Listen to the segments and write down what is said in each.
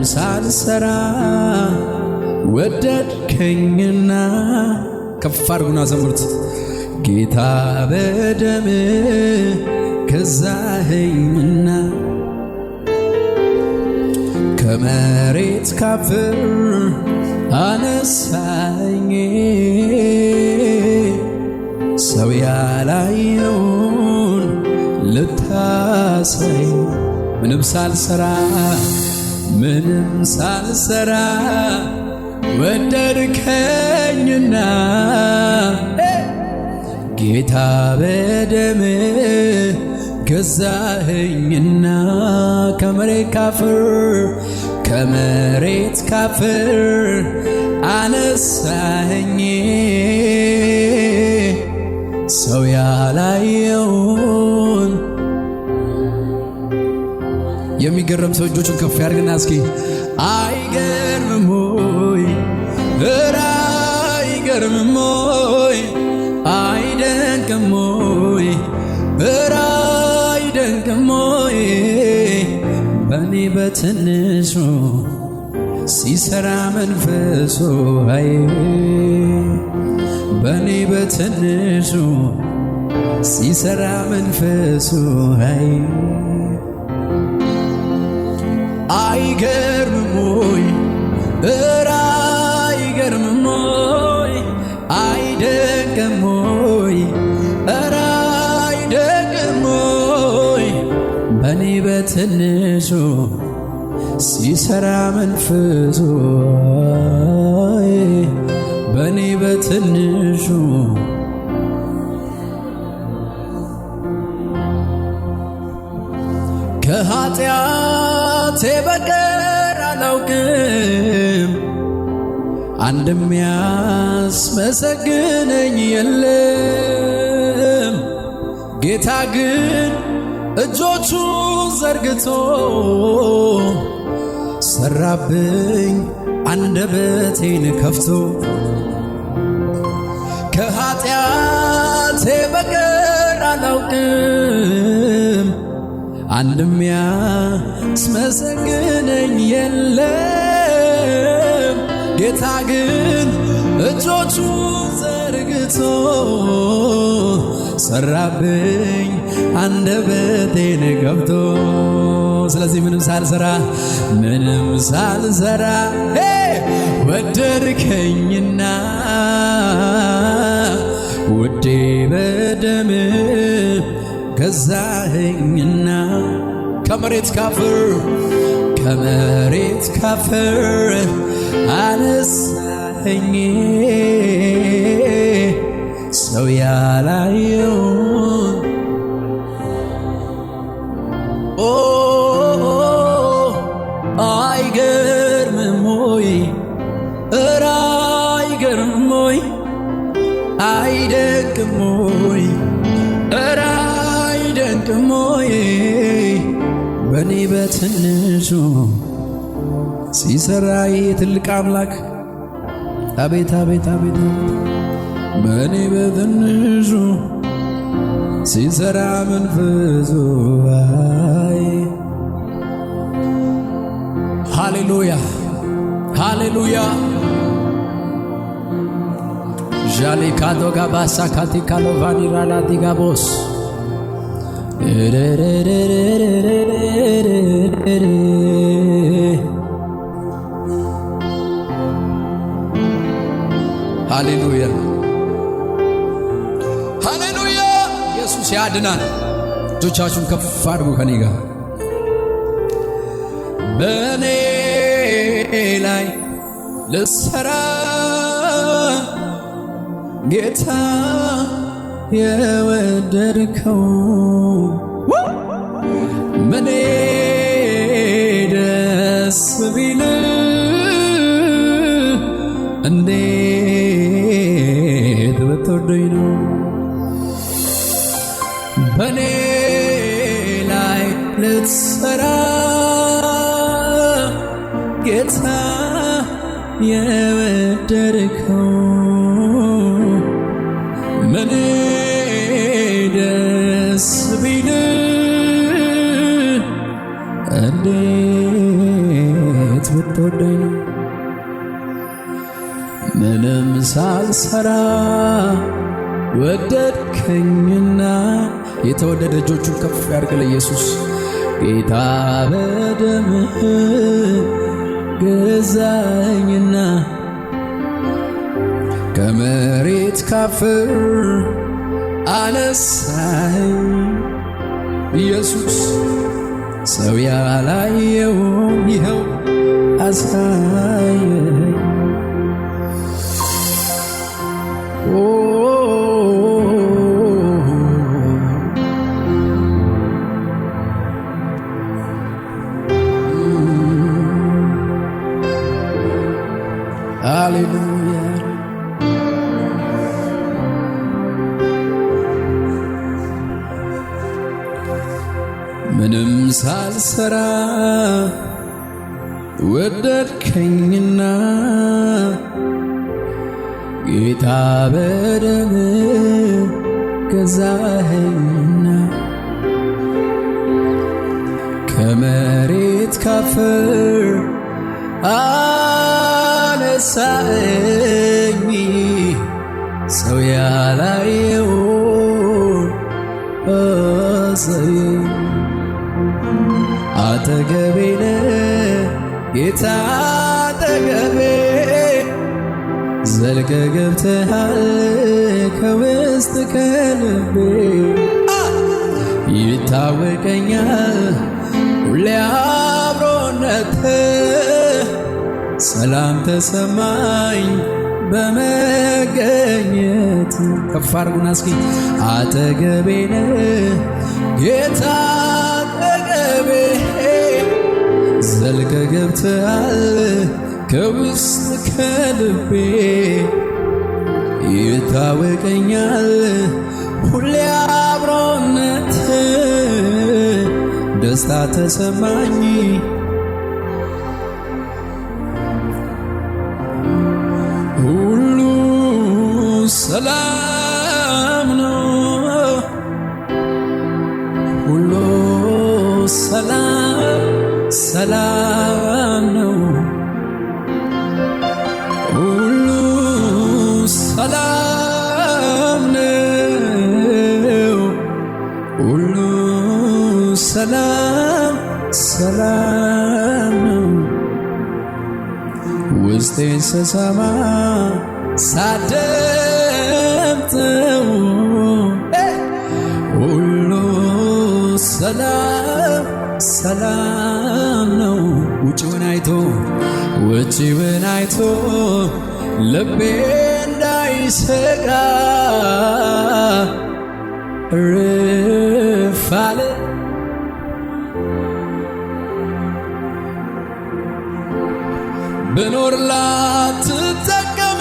ሳልሰራ ወደድከኝና ከፍ አድርጉና ዘምሩት። ጌታ በደም ገዛኸኝና ከመሬት ካፈር አነሳኝ ሰው ያላየውን ልታሳይ ምንም ሳልሰራ ወደድከኝና ጌታ በደም ገዛኸኝና ከመሬት ካፈር አነሳኸኝ ሰው ያላየውን የሚገርም ሰው እጆቹን ከፍ ያድርግና እስኪ አይገርምም ሆይ እረ አይገርምም ሆይ አይደንቅም ሆይ እረ አይደንቅም ሆይ በኔ በትንሹ ሲሰራ መንፈሱ አይ በኔ በትንሹ ሲሰራ መንፈሱ አይ አይገርምም ሆይ እረ አይገርምም ሆይ አይደንቅም ሆይ እረ አይደንቅም ሆይ በኔ በትንሹ ሲሰራ መንፈሱ በኔ በትንሹ ከኃጢአቴ በቀር አላውቅም አንድም ያስመሰግነኝ የለም ጌታ ግን እጆቹን ዘርግቶ ሰራብኝ አንደበቴን ከፍቶ ከኃጢአቴ በቀር አላውቅም አንድም ያስመሰግነኝ የለም ጌታ ግን እጆቹን ዘርግቶ ሰራብኝ አንደበቴን ከፍቶ ስለዚህ ምንም ሳልሰራ ወደድከኝና ውዴ በደም ገዛኸኝና ከመሬት ካፈር አነሳኸኝ ሰው ያላየውን አይገርምም ሆይ እረ አይገርምም ሆይ አይደንቅም ሆይ እረ አይደንቅም ሆይ በኔ በትንሹ ሲሰራ ትልቅ አምላክ አቤት አቤት አቤት በኔ በትንሹ ሲሰራ መንፈሱ ሃሌሉያ ሃሌሉያ ጃሌ ካዶጋ ባሳ ካቲካሎ ቫኒራላ ዲጋቦስ ሃሌሉያ ሃሌሉያ ኢየሱስ ያድናል። እጆቻችሁን ከፍ አድርጉ ከኔ ጋር በኔ ላይ ልሰራ ጌታ የወደድከው ምኔ ደስ ቢል እንዴት ብትወደኝ ነው በኔ ላይ ልትሰራ ጌታ የወደድከው ምኔ ደስ ቢል እንዴት እውነት ብትወደኝ ምንም ሳልሰራ ወደድከኝና የተወደደ እጆቹን ከፍ ያድርግ ለኢየሱስ። ጌታ በደምህ ገዛኝና ከመሬት ካፈር አነሳኝ ኢየሱስ። ሰው ያላየው ይኸው አሳየኝ። ሃሌሉያ ምንም ሳልሰራ ወደድከኝና ጌታ በደምህ ገዛኸኝና ከመሬት ካፈር አነሳኸኝ። ሰው ያላየውን አሳየኝ። አጠገቤ ነህ ጌታ አጠገቤ ዘልቀህ ገብተሃል ከውስጥ ከልቤ። ይታወቀኛል ሁሌ አብሮነትህ ሰላም ተሰማኝ በመገኘት። ከፍ አድርጉና እስኪ አጠገቤ ነህ ጌታ አጠገቤ ዘልቀህ ገብተሃል ከውስጥ ከልቤ። ይታወቀኛል ሁሌ አብሮነትህ ደስታ ተሰማኝ ሁሉ ሰላም ነው ሁሉ ሰላም ሰላም ነው ሁሉ ሰላም ነው ሁሉ ሰላም ሰላም ነው። ውስጤን ስሰማ ሳደምጠው ሁሉ ሰላም ሰላም ነው። ውጪውን አይቶ ልቤ እንዳይሰጋ እረፍ አለ። ብኖር ላትጠቀም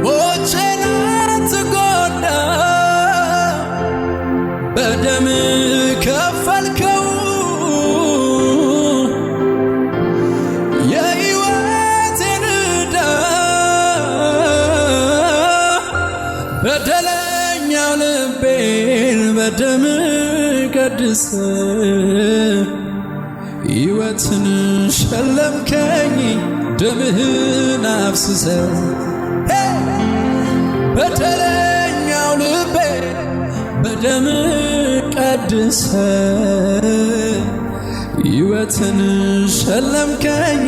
ሞቼ ላትጎዳ በደም ከፈልከው የሕይወቴን ዕዳ በደለኛው ልቤን በደም ቀድሰ ሕይወትን ሸለምከኝ ደምህን አፍስሰ በደለኛው ልቤ በደም ቀድሰ ሕይወትን ሸለምከኝ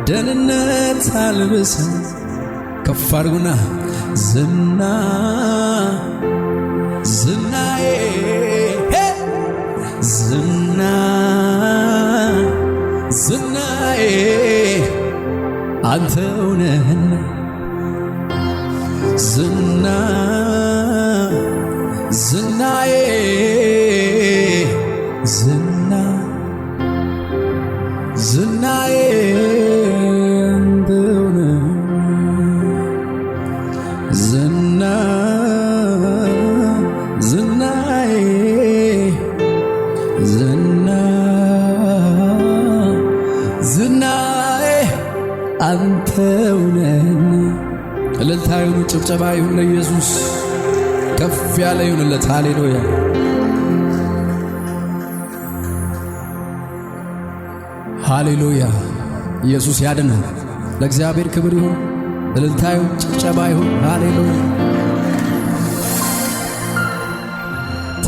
ደህንነት አልብሰ። ከፍ አድርጉና ዝና ዝናዬ ዝና ዝናዬ አንተው ነህና ዝና ዝናዬ ዝና ዝናዬ አንተው ነህና ዝና ዝናዬ ዝና ዝናዬ አንተው ነህና። እልልታ ይሁን፣ ጭብጨባ ይሁን ለኢየሱስ፣ ከፍ ያለ ይሁንለት። ሃሌሉያ። ሃሌሉያ ኢየሱስ ያድናል። ለእግዚአብሔር ክብር ይሁን፣ እልልታ ይሁን፣ ጭብጨባ ይሁን። ሃሌሉያ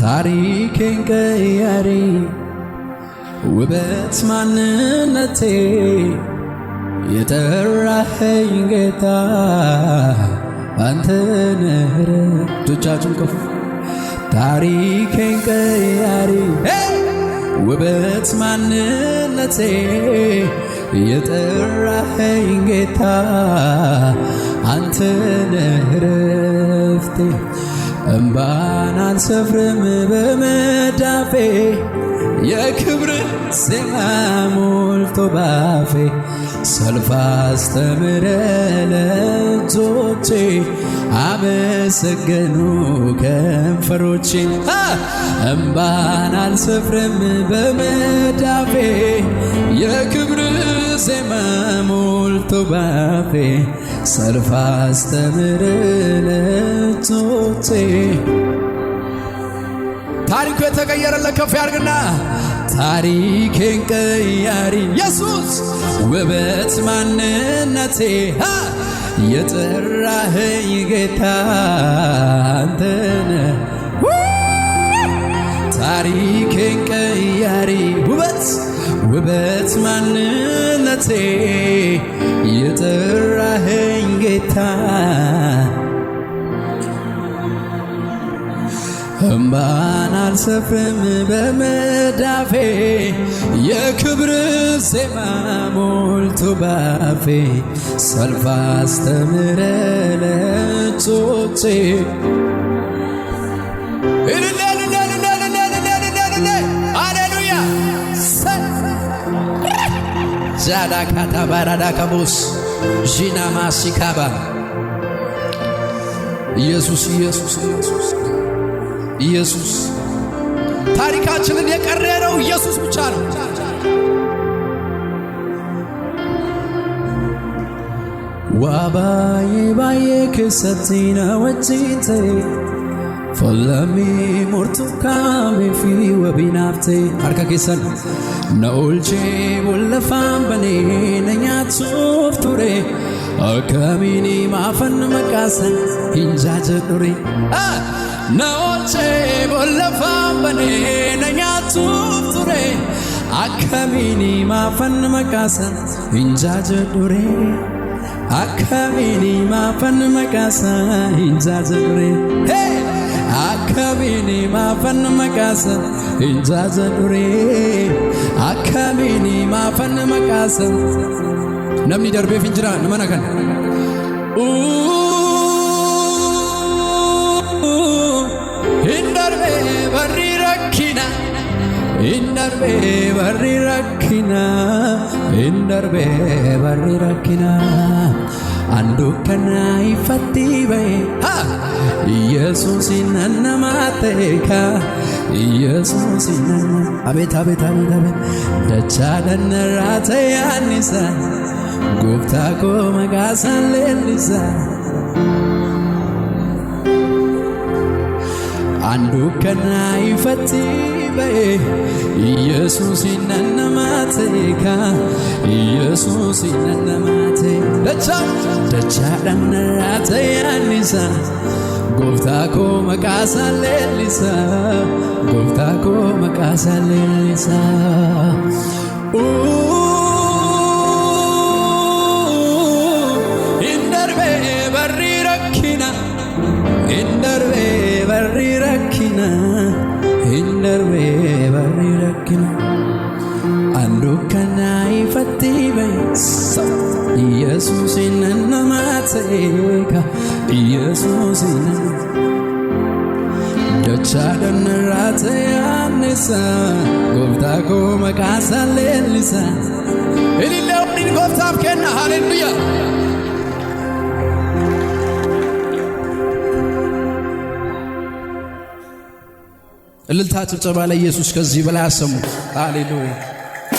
ታሪኬን ቀያሪ ውበት ማንነቴ የጠራኸኝ ጌታ አንተ ነህ። እጆቻችሁን ከፍ ታሪኬን ቀያሪ ውበት ማንነቴ የጠራኸኝ ጌታ አንተ ነህ ረፍቴ እምባን አልሰፍርም በመዳፌ የክብር ዜማ ሞልቶ ባፌ ሰልፍ አስተምረ ለእጆቼ አመሰገኑ ከንፈሮቼ እምባን አልሰፍርም በመዳፌ የክብር ዜማ ሞልቶ ባፌ ሰልፍ አስተምረ ለእጆቼ ታሪኩ የተቀየረለት ከፍ ያርግና ታሪኬን ቀያሪ ኢየሱስ ውበት ማንነቴ የጠራኸኝ ጌታ አንተ ነህ። ታሪኬን ቀያሪ ውበት ማንነቴ የጠራኸኝ ጌታ እምባን አልሰፍርም በመዳፌ የክብር ዜማ ሞልቶ ባፌ ሰልፍ አስተምረ ለእጆቼ ሃሌሉያ ዛዳካታ ባራዳካቦስ ዢና ማሲካባ ኢየሱስ ኢየሱስ ኢየሱስ ኢየሱስ ታሪካችንን የቀየረው ኢየሱስ ብቻ ነው። ዋባዬ ባዬ ክሰቲና ወጪቴ ፎለሚ ሞርቱካሜ ፊ ወቢናፍቴ አርካ ኬሰን ነኦልቼ ቦለፋን በኔ ነኛቱፍ ቱሬ አካሚኒ ማፈን መቃሰን ሂንጃጀ ዱሬ ነኦልቼ ቦለፋን በኔ ነኛቱፍ ቱሬ አካሚኒ ማፈን መቃሰን ሂንጃጀ ዱሬ አካሚኒ ማፈን መቃሰን ሂንጃጀ ዱሬ አካሚኒ ማፈን መቃሰን ሂንጃጀ ዱሬ አካሚኒ ማፈን መቃሰን ነምኒ ደርቤ ፊንጅራ ነመናከን ኢንደርቤ በሪ ረኪና ኢንደርቤ በሪ ረኪና ኢንደርቤ በሪ ረኪና አንዱ ከና ይፈቲ በይ ኢየሱስ ነነማቴካ ኢየሱስ ነነ አቤት አቤት አቤት አቤት ደቻ ደነራተ ያኒሳ ጉፍታ ኮ መጋሳን ሌሊሳ አንዱ ከና ይፈቲ በይ ኢየሱስ ነነማቴካ ኢየሱስ ነነማቴ ደቻ ደነራተ ያኒሳ ጉፍታ ኮ መጋሳን ሌሊሳ ጉፍታ ኮ መጋሳን ሌሊሳ ኢንደርቤ በሪ ረኪና ኢንደርቤ በሪ ረኪና ኢንደርቤ በሪ ረኪና አንዱ ከና ይፈቲ በይ ኢየሱስ ነነማቴካ ኢየሱስ ነነ ደቻ ደነራተ ያንሳ ጎፍታ ኮ መቃሳን ሌሊሳ ኢሊሌው ዲን ጎፍታፍ ከና ሃሌሉያ እልልታ ጭብጨባ ለኢየሱስ ከዚህ በላይ አሰሙ። ሃሌሉያ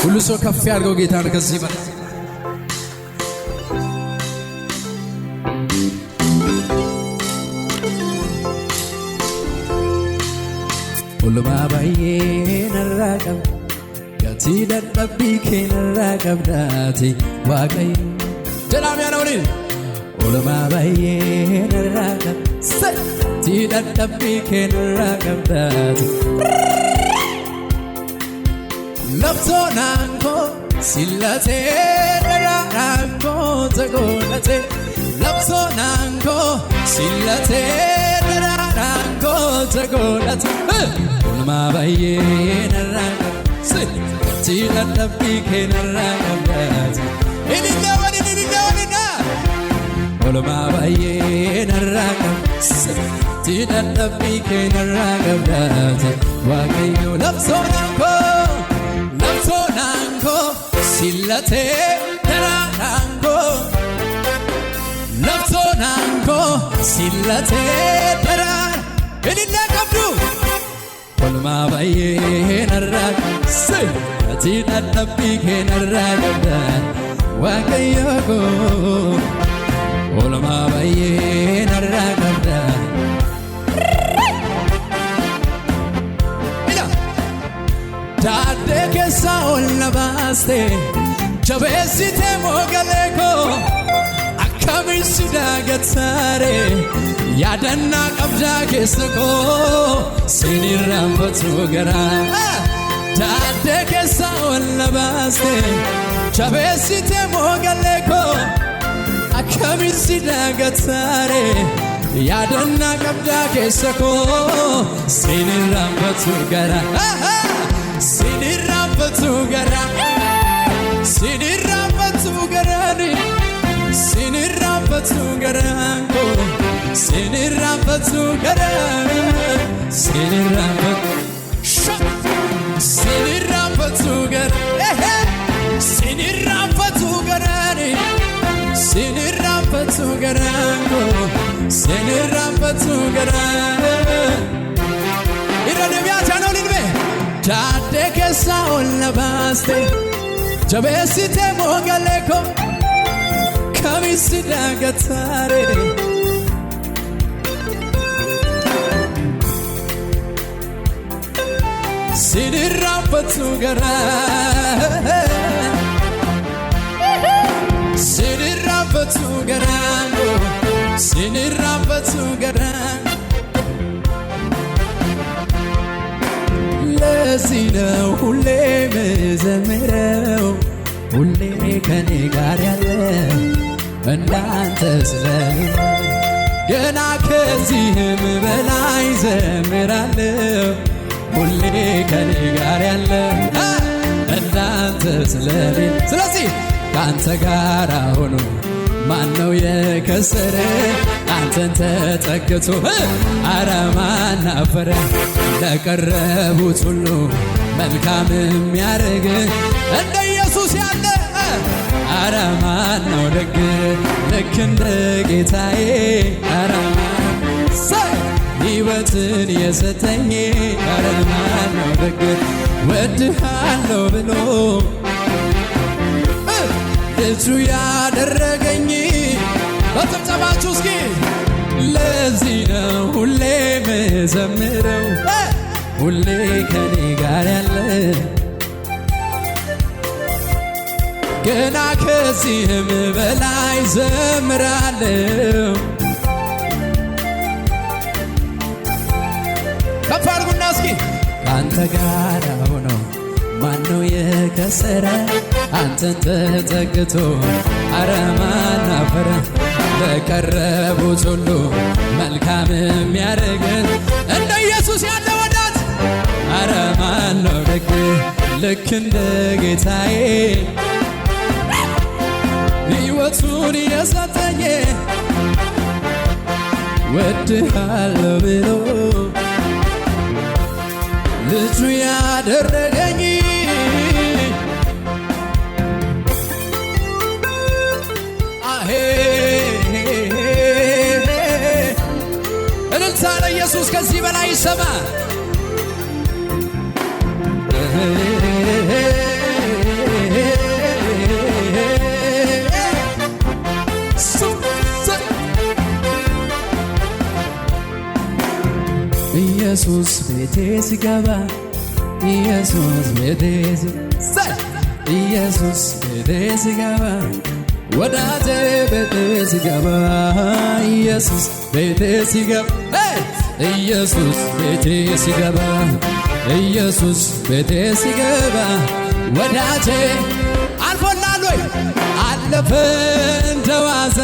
ሁሉ ሰው ከፍ ያድርገው ጌታን ከዚህ በላይ ሁሉማ ባዬ ነራቀም tidadhabbii keenarraa qabdaati waaqayyo jedhaam yaadawliin olumaa baay'ee narraa qabda tidadhabbii keenarraa qabdaati labsoonaan koo sillatee daraaraan koo tagoonate labsoonaan koo sillatee daraaraan koo tagoonate olumaa baay'ee narraa qabda tidadhabbii keenarraa qabdaati olumaa baay'ee narraa qabda tidadhabbii keenarraa qabdaati waaqayyo labsoonaan koo sillatee daraaraan koo labsoonaan koo sillatee daraaraan ilillee qabdu olumaa baay'ee narraa qabda tidadhabbii keenarraa qabdaati waaqayyo koo olumaa baay'ee narraa qabdaati daadhee keessaa ol na baaste jabeessitee moogalee koo akkamiin si daagataare yaadannaa qabdaa keessa koo siin irraanfatu garaa daadhee keessaa ol na baaste jabeessitee moogalee koo akkamiin si daagataare yaadannaa qabdaa keessa koo siin irraanfatu garaa sinirraanfatu garaa sinirraanfatu garaani sinirraanfatu garaan koo sinirraanfatu garaa sinirraanfatu garaa sinirraanfatu garaani sinirraanfatu garaan koo sinirraanfatu garaa irra deebi'aa chaanooliin bee daadhee keessaa ol na baaste jabeessitee moogalee koo akkamiin si daagataare sinirraanfatu garaa sinirraanfatu garaan koo sinirraanfatu garaan ለዚህ ነው ሁሌ መዘምረው ሁሌ ከኔ ጋር ያለ እንዳንተ ስለሌለ ገና ከዚህም በላይ ዘምራለሁ ሁሌ ከኔ ጋር ያለ እንዳንተ ስለሌለ ስለዚህ ካንተ ጋር ሆኖ ማነው የከሰረ አንተን ተጠግቶ ኧረ ማን አፈረ ለቀረቡት ሁሉ መልካም የሚያደርግ እንደ ኢየሱስ ያለ ኧረ ማን ነው ደግ ልክ እንደ ጌታዬ ኧረ ማን ሕይወትን የሰጠኝ ኧረ ማን ነው ደግ ወድሃለሁ ብሎ ልጁ ያደረገኝ በጭብጨባችሁ እስኪ ለዚህ ነው ሁሌ መዘምረው ሁሌ ከኔ ጋር ያለ ገና ከዚህም በላይ ዘምራለሁ ከፍ አድርጉና እስኪ ካንተ ጋር ሆኖ ማነው የከሰረ አንተን ተጠግቶ ኧረ ማን አፈረ ለቀረቡት ሁሉ መልካም የሚያደርግ እንደ ኢየሱስ ያለ ወዳት ኧረ ማን ነው ደግ ልክ እንደ ጌታዬ ሕይወቱን የሰጠኝ ወድሃለሁ ብሎ ልጁ ያደረገኝ እልልታ ለኢየሱስ ከዚህ በላይ ይሰማ ኢየሱስ ቤቴ ሲገባ ኢየሱስ ቤቴ ኢየሱስ ቤቴ ሲገባ ወዳጄ ቤቴ ሲገባ ኢየሱስ ቤቴ ሲገባ ኢየሱስ ቤቴ ሲገባ ኢየሱስ ቤቴ ሲገባ ወዳጄ አልፎናል ወይ አለፈ እንደዋዛ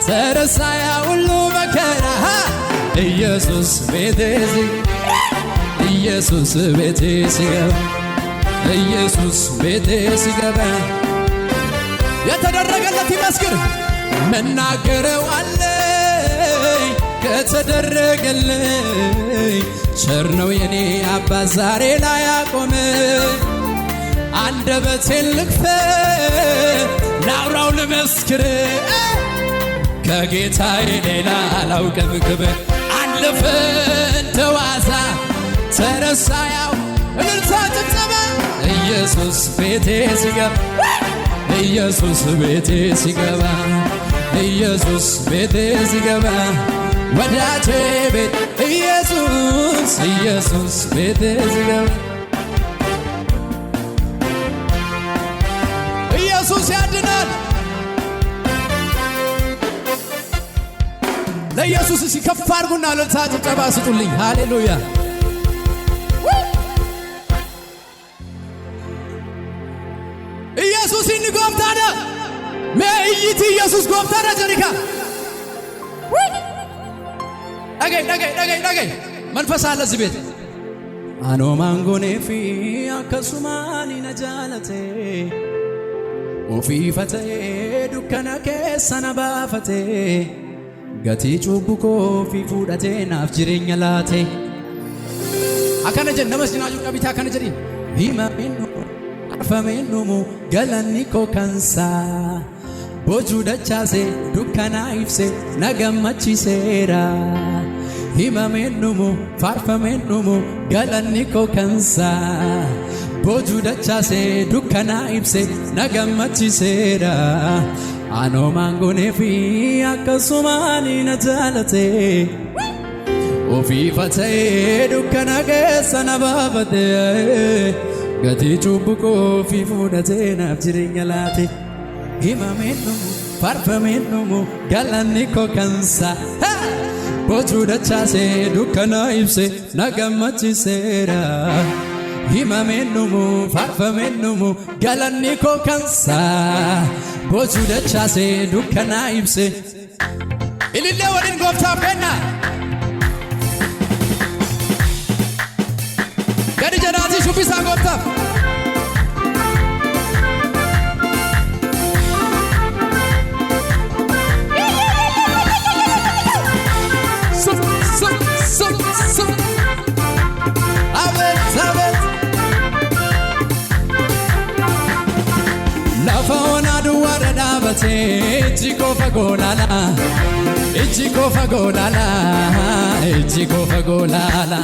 ተረሳ ያ ሁሉ መከራ ኢየሱስ ቤቴ ኢየሱስ ቤቴ ሲገባ ኢየሱስ ቤቴ ሲገባ የተደረገለት ይመስክር መናገረው አለኝ ከተደረገልኝ ቸር ነው የኔ አባት ዛሬ ላይ ያቆመ አንደበቴን ልክፈት ላውራው ልመስክር ከጌታዬ ሌላ አላውቅም ክብር አለፈ እንደዋዛ ተረሳ ያው እልልታ ጭብጨባ ኢየሱስ ቤቴ ሲገባ ኢየሱስ ቤቴ ሲገባ ኢየሱስ ቤቴ ሲገባ ወዳጄ ቤት ኢየሱስ ኢየሱስ ቤቴ ሲገባ ኢየሱስ ያድናል። ለኢየሱስ ሲከፍ አድርጉና እልልታ ጭብጨባ ስጡልኝ። ሃሌሉያ ኢየሱስ ይንጎብታደ መይት ኢየሱስ ጎብታደ ጀሪካ ነገይ መንፈስ አለ እዚህ ቤት አኖ ማንጎኔ ፊ አከሱማኒ ነጃለቴ ኦፊ ፈቴ ዱከነ ከሰነ ባፈቴ ገቲ ጩቡኮ ፊ ፉዳቴ ናፍ ጅሬኛ ላቴ አከነ ጀን ነመስጂና ጁ ቀቢታ አከነ ጀሪ ሂማሚኑ arfameenumu galanni koo kansaa boojuu dachaase dukkanaa ibse na gammachiiseera himameenumu faarfameenumu galanni koo kansaa boojuu dachaase dukkanaa ibse na gammachiiseera anoo maangoneefi akkasumaani na jaalate ofiifa ta'ee dukkana keessa na baafate gati chubbuko fi fudhate naaf jireenya laate himameenumu faarfameenumu galanni koo kansaa boojuu dachaase dukkana ibse na gammachiiseera himameenumu faarfameenumu galanni koo kansaa boojuu dachaase dukkana ibse ilillee waliin gooftaaf kenna gadi jedhaati shubbisaa gooftaaf lafa onaa duwwaadha dhaabate ijji koo fagoo laala ijji koo fagoo laala ijji koo fagoo laala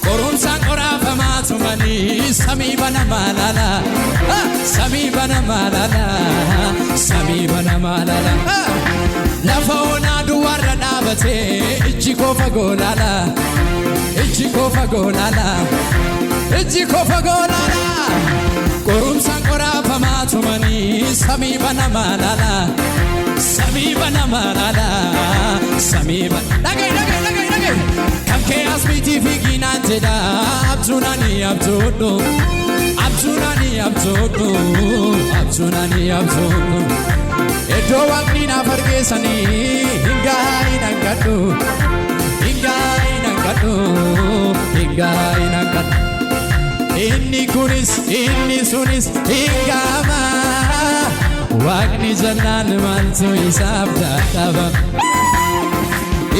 qorumsaan qoraafamaa tumanii samii bana maalala samii bana maalala samii bana maalala lafa onaa duwwaarra dhaabate ijji koo fagoo laala ijji koo fagoo laala ijji koo fagoo laala qorumsaan qoraafamaa tumanii samii bana maalala samii bana maalala samii bana dhagay kan kee asmiitii fi giinaan jedha abjuunani abjoodho abjuunani abjoodho abjuunani abjoodho iddoo waaqni naaf argeessanii hingaa'ii nangadhu hingaa'ii nangadhu hingaa'ii nangadhu inni kunis inni sunis hingaama waaqni jannaan maaltu isaaf dadhaba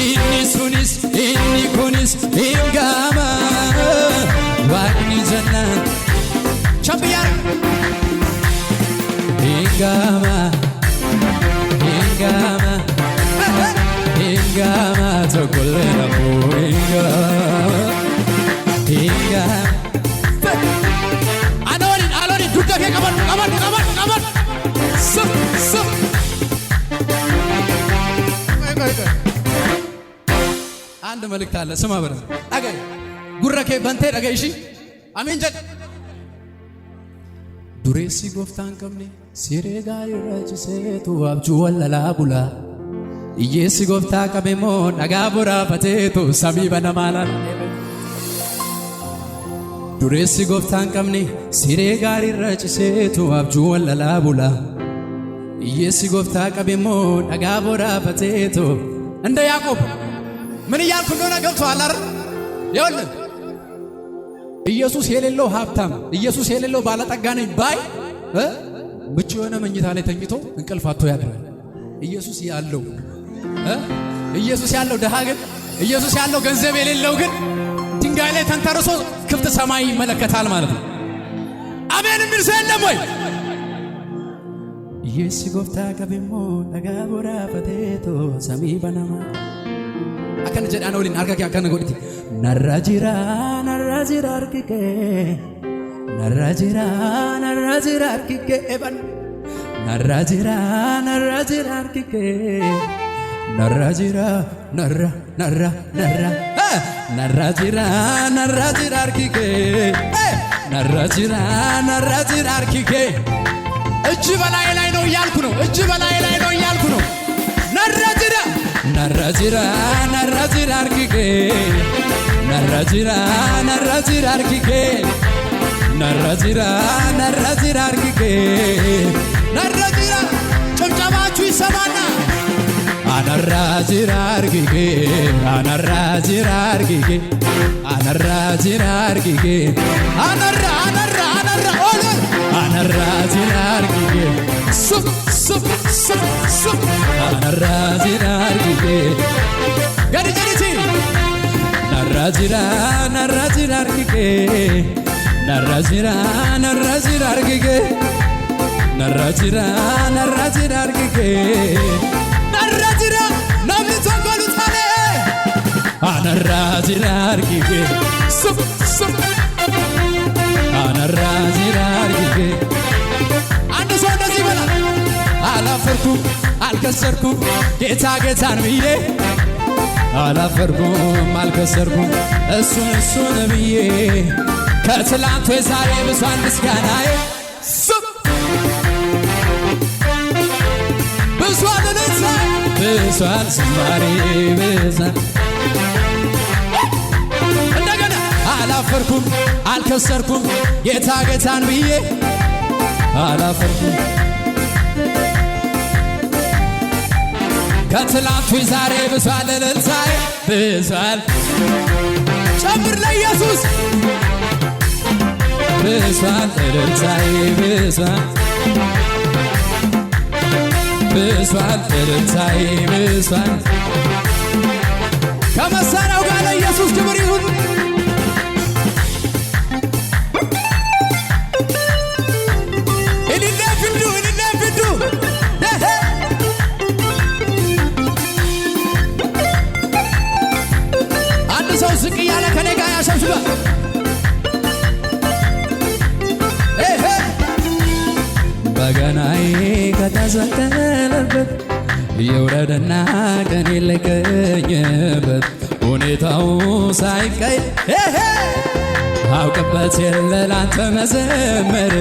inni sunis inni kunis hingaama waaqni jannaan champion hingaama hingaama hingaama tokkollee nafuu hingaama hingaama anooni dugda kee qaban አንድ መልእክት አለ ስማ በረ አገ ጉረከ በንቴ ደገይሺ አሜን ጀድ ዱሬሲ ጎፍታን ቀምኔ ሲሬጋ ይራጭሴቱ አብጁ ወለላ ቡላ ኢየሲ ጎፍታ ቀቤሞ ነጋቡራ ፈቴቱ ሰሚ በነማላ ዱሬሲ ጎፍታን ቀምኔ ሲሬጋ ይራጭሴቱ አብጁ ወለላ ቡላ ኢየሲ ጎፍታ ቀቤሞ ነጋቡራ ፈቴቱ እንደ ያዕቆብ ምን እያልኩ እንደሆነ ገብቶሃል አይደል? ይኸውልህ ኢየሱስ የሌለው ሀብታም ኢየሱስ የሌለው ባለጠጋ ነኝ ባይ ምቹ የሆነ መኝታ ላይ ተኝቶ እንቅልፍ አጥቶ ያድራል። ኢየሱስ ያለው ኢየሱስ ያለው ደሃ ግን ኢየሱስ ያለው ገንዘብ የሌለው ግን ድንጋይ ላይ ተንተርሶ ክፍት ሰማይ ይመለከታል ማለት ነው። አሜን የሚል ሰው የለም ወይ? ኢየሱስ ጎፍታ ቀቤሞ ነጋቡራ ፈቴቶ ሰሚ በነማ አከነ ጀዳና ወሊን አርጋኪ አከነ ጎዲቲ ነራጂራ አርኪኬ ነራጂራ አርኪኬ ኤባን ነራጂራ አርኪኬ ነራጂራ ነራ ነራጂራ አርኪኬ ነራጂራ አርኪኬ እጅ በላይ ላይ ነው እያልኩ ነው። እጅ በላይ ላይ ነው እያልኩ ነው። ነራጂራ አርኪኬ ነራጂራ አርኪኬ ነራጂራ አርኪኬ ነራጂራ ጭብጨባችሁ ይሰማና አነራጂራ አርኪኬ አነራጂራ አርኪኬ አነራጂራ አርኪኬ አነራ ኦለ አነራጂራ አርኪኬ ሱፍ አነራጂራ አርኪኬ ገሪቲ ነራጂራ አርኪኬ ነራጂራ አርኪኬ ነራጂራ አርኪኬ ነራጂራ ነብይ ተንቆሉታለ አነራጂራ አርኪኬ ሱፍ አነራጂራ አርኪኬ አንድ ሰው እንደዚህ በላ አላፈርኩም አልከሰርኩም ጌታን ብዬ አላፈርኩም አልከሰርኩም እሱን ብዬ ከትላንቱ የዛሬ ብሷል ምስጋናዬ ብሷል ልንሳ ብሷል ዝማሬ ብሷል እንደገና አላፈርኩም አልከሰርኩም ጌታን ብዬ አላፈርኩም ከትላንቱ ዛሬ ብሷል ልልሳዬ ብሷል ጨምር ለኢየሱስ ብሷል ልልሳዬ ብሷል ልልሳዬ ብሷል ከመሳሪያው ጋር ለኢየሱስ ክብር ይሁን። ሰው ዝቅ እያለ ከኔ ጋር ያሸብሽባል። በገናዬ ከተሰቀለበት የውረድና ቀን የለቀኝበት ሁኔታው ሳይቀይ አውቅበት የለ ላንተ መዘመር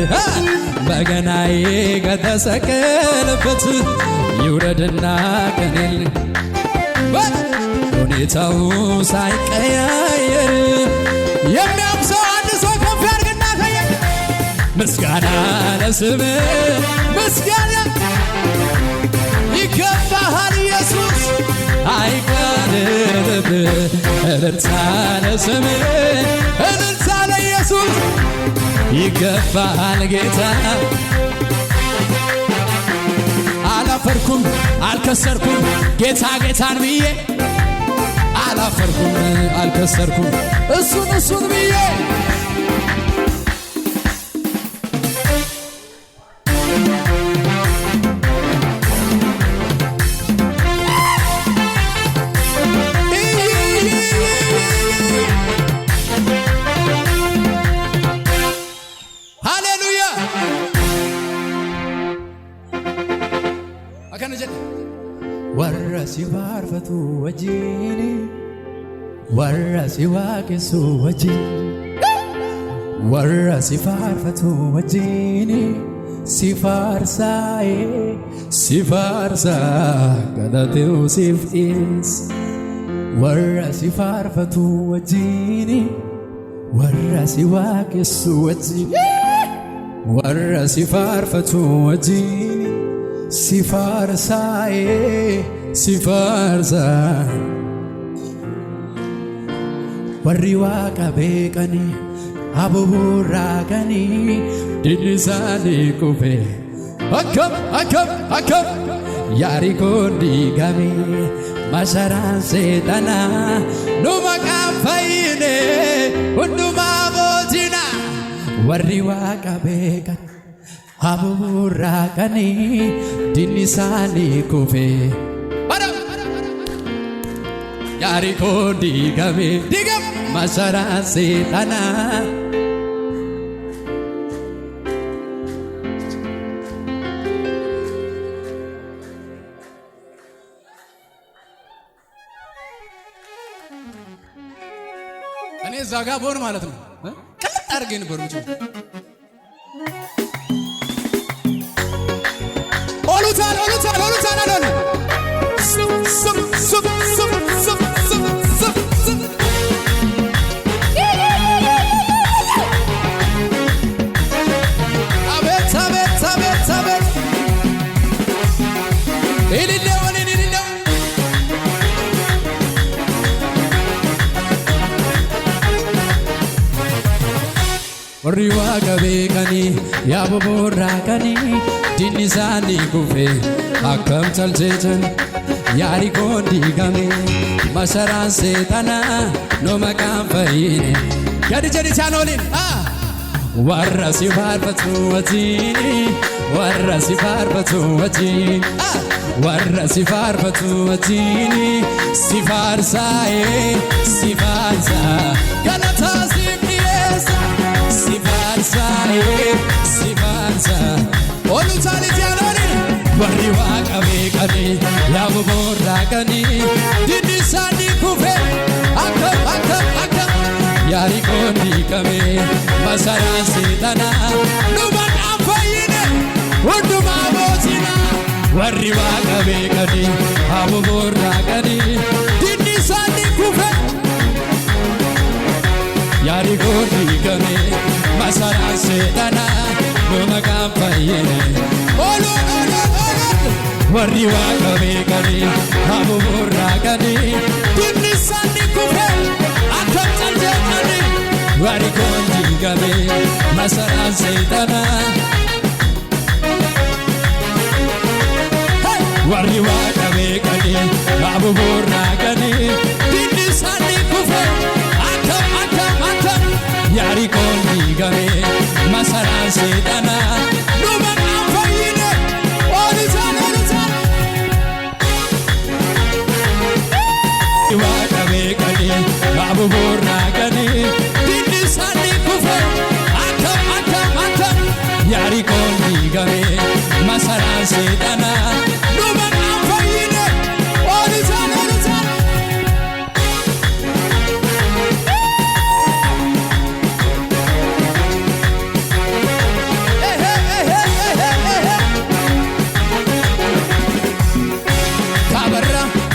በገናዬ ከተሰቀለበት የውረድና ቀን ሁኔታው ሳይቀያየር የሚያውቅ ሰው አንድ ሰው ከፍ ያድርግና ታየ ምስጋና ለስምህ ምስጋና ይገባሃል ኢየሱስ አይቀርብህ እልልታ ለስምህ እልልታ ለኢየሱስ ይገባሃል ጌታ አላፈርኩም አልከሰርኩም ጌታን ብዬ አላፈርኩም አልከሰርኩም እሱን ብዬ ሃሌሉያ አከነጀ ወረሲ ባርፈቱ ወጂኒ warra si waaqessu wajjin warra si faarfatu wajjini si faarsaa galateewu siif dhiyeessa. Warra si faarfatu wajjini warra si waaqessu wajjini warra si faarfatu wajjini si faarsaa. Warri waaqa beekanii abuburraaqanii diddi isaanii kufe akkam Yaarikoon diigame masaraan seexanaa nu maqaan fayyine hundumaa mootina. Warri waaqa beekan abuburraaqanii diddi isaanii kufe Yaarikoon diigame masaraan seexanaa. እኔ እዛ ጋር ብሆን ማለት ነው ቀጥ አድርጌ ነበር ምጭው ኦሉታን አለ warri waaqa beekanii abuburraaqanii diddi isaanii kufe akkam caljeetan. Yaarikoon diigame masaraan seexanaa nu maqaan fayyine. Gadi jedhi isaan oliin warra si faarfatu wajjini warra si faarfatu wajjini warra si faarfatu wajjini si faarsaa galataa siif dhiyeessa. Si faarsaa olutaan ijaan oliin warri waaqa beekanii abuburraaqanii diddi isaanii kufe akkam Yaarikoon diigame masaraan seexanaa nu maqaan fayyine hundumaa mootina. Warri waaqa beekanii abuburraaqanii diddi isaanii kufe Yaarikoon diigame masaraan seexanaa nu maqaan fayyine. Warri waaqa beekanii abuburraaqanii diddi isaanii kufe akkam caljeetanii. Yaarikoon diigame masaraan seexanaa. Warri waaqa beekanii abuburraaqanii diddi isaanii kufe akkam Yaarikoon diigame masaraan seexanaa nu maqaan fayyine. Olitaan waaqa beekanii abuburraaqanii diddi isaanii kufe akkam Yaarikoon diigame masaraan seexanaa nu maqaan fayyine. Olitaan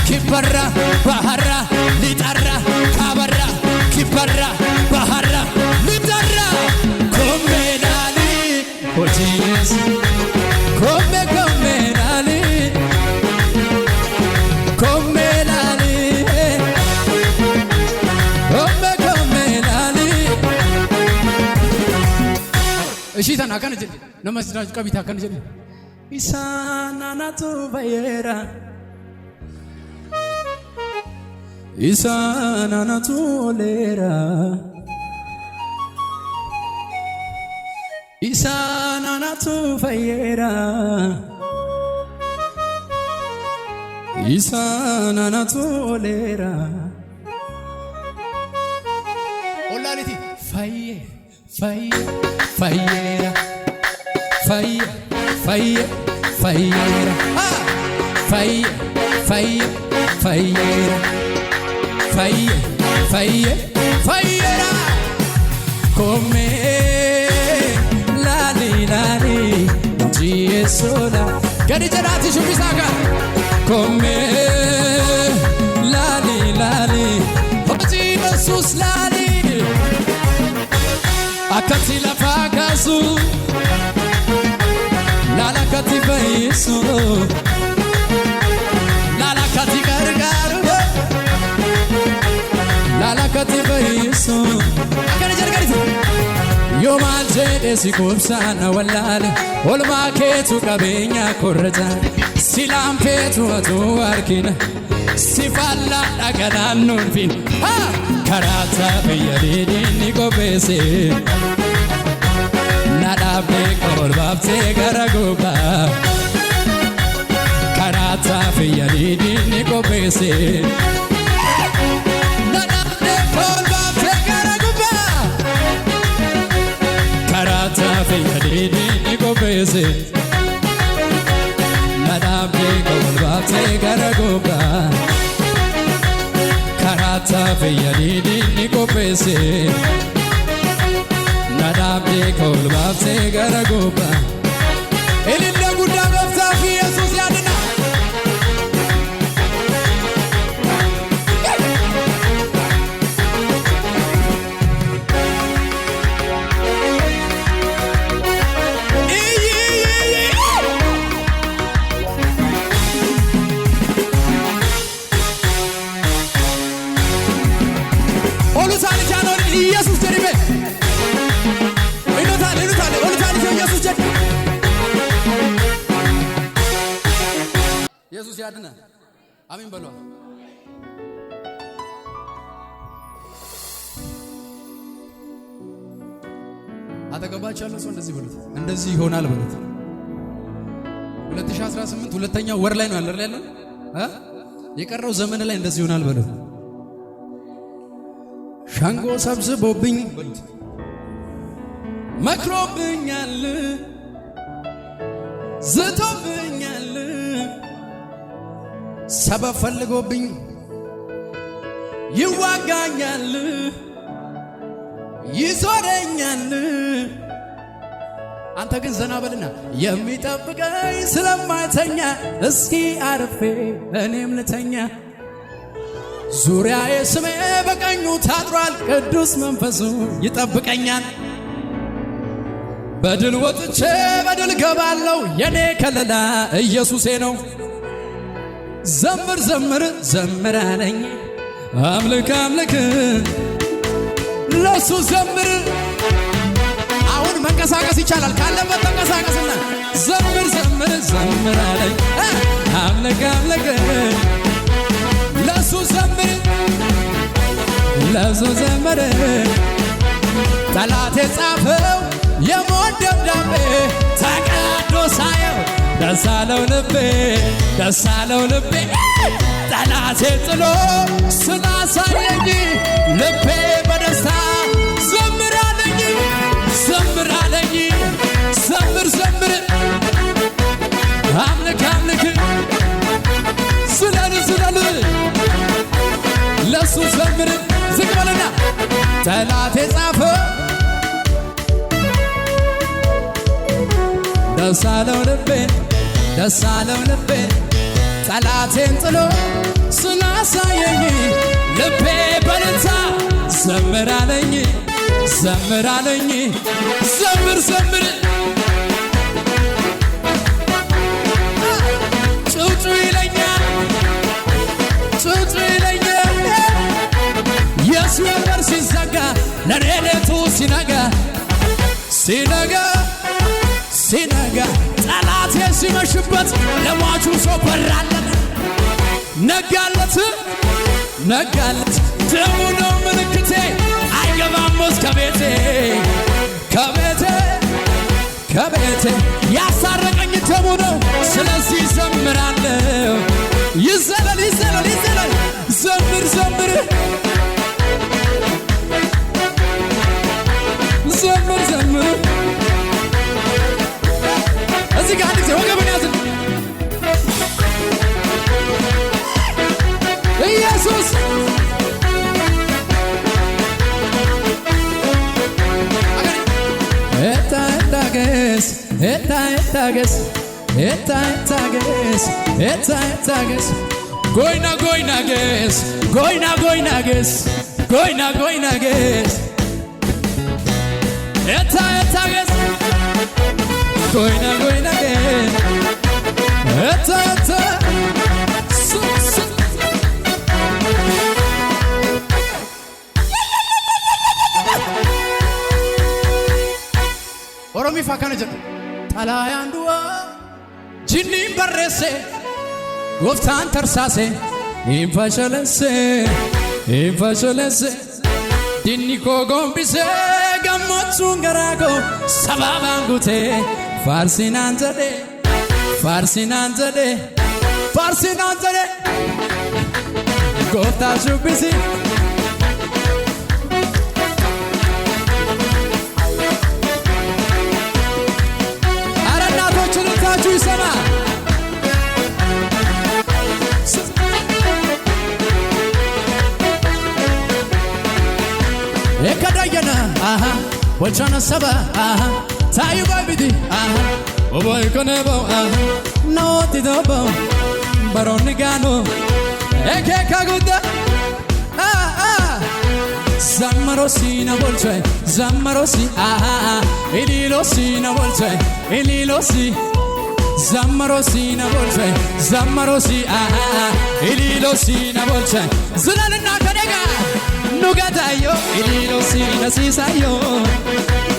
kibarra baharra litarra kabarra kibarra baharra litarra kommenali hojiis kommenali እሺ ተናከነ ጀ ነመስራጅ ቀቢታ ከነ ጀ ኢሳናናቱ ባየራ ኢሳናናቱ ሌራ ኢሳናናቱ ፈየራ ኢሳናናቱ ሌራ ኦላሊቲ ፈየ ፈየራ ፈየራ ፈየራ ኮሜ ላሊ ላሊ ጂሶላ ገዲ ጀራቲ ሹቢሳጋ ኮሜ ላሊ ላሊ ሆጂ ኢየሱስ ላሊ አከቲ ለፋጋሱ ላላከቲ በይሱ ላላከቲ ጋርጋሩ ላላከቲ በይሱ አከነ ጀርጋሪት ዮማል ጄዴ ሲኮብሳና ወላለ ኦልማኬቱ ቀበኛ ኮረጃ ሲላምፔቱ ወቱ አርኪነ ሲፋላ ዳገናኑን ፊን ከራታ በየዲኒ ቆቤሴ ናዳቤ ቆልባብቴ ገረጉባ ከራታ በየዲኒ ቆቤሴ ናዳቤ ቆልባብቴ ገረጉባ ከራታ በየዲኒ ቆቤሴ ናዳቤ ቆልባብቴ ገረጉባ ከራታ በየዲኒ ቆቤሴ ናዳቤ ቆልባብቴ ገረጉባ እልለ ጉዳ ገፍታፊ ኢየሱስ ያድና ኦሉሳን ቻኖል ኢየሱስ ጀሪቤ ኢኖታል ኦሉሳን ኢየሱስ ጀሪ ኢየሱስ ያድና አሜን በሉ። አጠገባችሁ ያለው ሰው እንደዚህ በሉት፣ እንደዚህ ይሆናል በሉት። 2018 ሁለተኛው ወር ላይ ነው ያለው የቀረው ዘመን ላይ እንደዚህ ይሆናል በሉት። ሻንጎ ሰብስቦብኝ በሉት፣ መክሮብኛል፣ ዝቶብኛል፣ ሰበብ ፈልጎብኝ ይዋጋኛል፣ ይዞረኛል። አንተ ግን ዘና በልና የሚጠብቀኝ ስለማይተኛ እስኪ አርፌ እኔም ልተኛ። ዙሪያዬ ስሜ በቀኙ ታጥሯል፣ ቅዱስ መንፈሱ ይጠብቀኛል። በድል ወጥቼ በድል ገባለሁ፣ የኔ ከለላ ኢየሱሴ ነው። ዘምር ዘምር ዘምር አለኝ፣ አምልክ አምልክ ለሱ ዘምር። አሁን መንቀሳቀስ ይቻላል፣ ካለበት መንቀሳቀስና ዘምር ዘምር ዘምር አለኝ፣ አምልክ አምልክ ለሱ ዘምር ለሱ ዘምር። ጠላቴ ጻፈው የሞት ደብዳቤ ተቀዶ ሳየው ደስ አለው ልቤ ደስ አለው ልቤ። ጠላቴ ጥሎ ስላሳየኝ ልቤ በደስታ ዘምር አለኝ ዘምር አለኝ። ዘምር ዘምር አምልክ አምልክ ስለል ስለል ለሱ ዘምር። ዝቅ በልና ጠላቴ ጻፈው ደስ አለው ልቤ ደስ አለው ልቤ። ጠላቴን ጥሎ ስላሳየኝ ልቤ በደስታ ዘምር አለኝ ዘምር አለኝ። ዘምር ዘምር ጩጩ ይለኛል ጩጩ ይለኛል። የሲኦል በር ሲዘጋ ለኔ ሌቱ ሲነጋ ሲነጋ ሲነጋ ጠላቴ ሲመሽበት ለሟቹ ሰው በራለት ነጋለት ነጋለት። ደሙ ነው ምልክቴ አይገባም ውስጥ ከቤቴ ከቤቴ ከቤቴ ያሳረቀኝ ደሙ ነው። ስለዚህ ዘምራለሁ። ይዘለል ይዘለል ይዘለል ዘምር ዘምር ዘምር ዘምር። እዚህ ጋር አንድ ጊዜ ወገብን ያዝን። ኢየሱስ ታገስ ታገስ ታገስ ጎይና ጎይና ገስ ጎይና ጎይና ገስ ጎይና ጎይና ገስ ታገስ ጎይና ጎይና ገስ ኦሮሚ ፋካነ ጀ ጠላያን ዱዋ ጂኒን በረሴ ጎፍታን ተርሳሴ ኢንፋሸለሴ ዲኒኮ ጎምቢሴ ገሞቹን ገራጎ ሰባባን ጉቴ ፋርሲናን ዘዴ ጎፍታ ሹቢሲ ይሰማ ኤከዳየና ወልቻነ ሰባ ታዩ ባቢዲ ኦቦይ ኮነቦ ኖቲ ዶቦ ባሮኒ ጋኖ ኤኬካ ጉዳ ዛማሮሲና ቦልቼ ዛማሮሲ ኢሊሎሲና ቦልቼ ኢሊሎሲ ዛማሮሲና ቦልቼ ዛማሮሲ ኢሊሎሲና ቦልቼ ዝለልና ከደጋ ኑጋታዮ ኢሊሎሲ ነሲሳዮ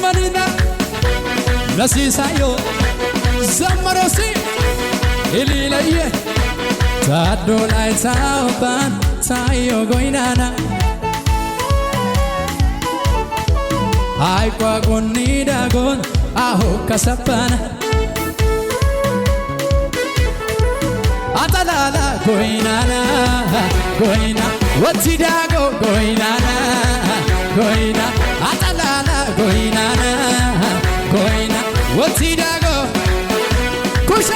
ማኒና ነሲሳዮ ዛማሮሲ ኢሊለየ ታዶ ላይ ታውባን ታዮ ጎይናና አይቋ ጎኒ ዳጎን አሆ ከሰባና አጠላላ ጎይናና ጎይና ወቲዳጎ ጎይናና ጎይና አጠላላ ጎይናና ጎይና ወቲዳጎ ኩሸ